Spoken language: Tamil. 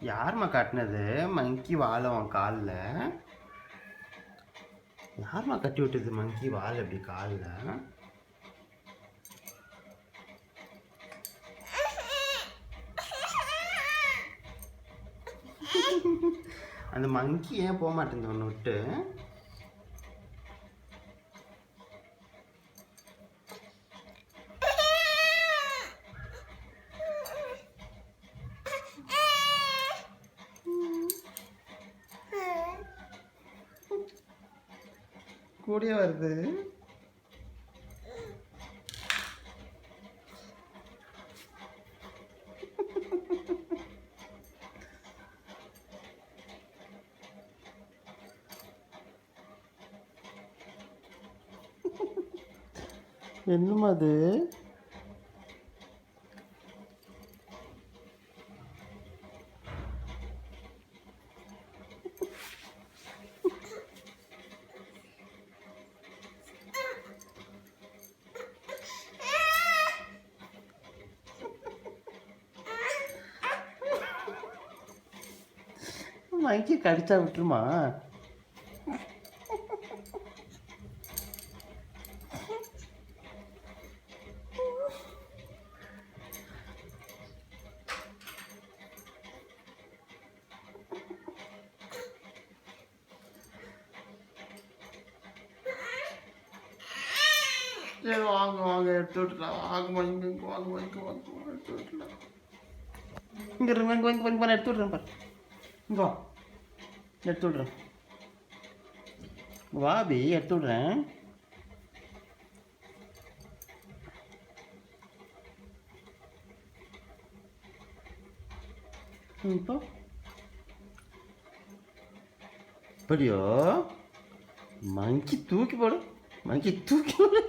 யாரும்மா காட்டினது மங்கி வாழை உன் காலில்? யாரும்மா கட்டி விட்டது மங்கி வாழை அப்படி காலில்? அந்த மங்கி ஏன் போக மாட்டேங்குது ஒன்று விட்டு? கூடயே வருது. என்னம்மா அது? மங்கி கடிச்சா விட்டுருமா? சரி வாங்க வாங்க எடுத்து விட்டுலாம். வாங்க வாங்க வாங்க வாங்க வாங்க எடுத்து விட்டுலாம். இங்கே வாங்க வாங்க வாங்க பண்ண எடுத்து விட்றேன் பாரு. இங்கே வா எடுத்து விட்றேன். வாபி எடுத்து விட்றேன். இப்போ இப்படியோ மங்கி தூக்கி போடு. மங்கி தூக்கி போடு.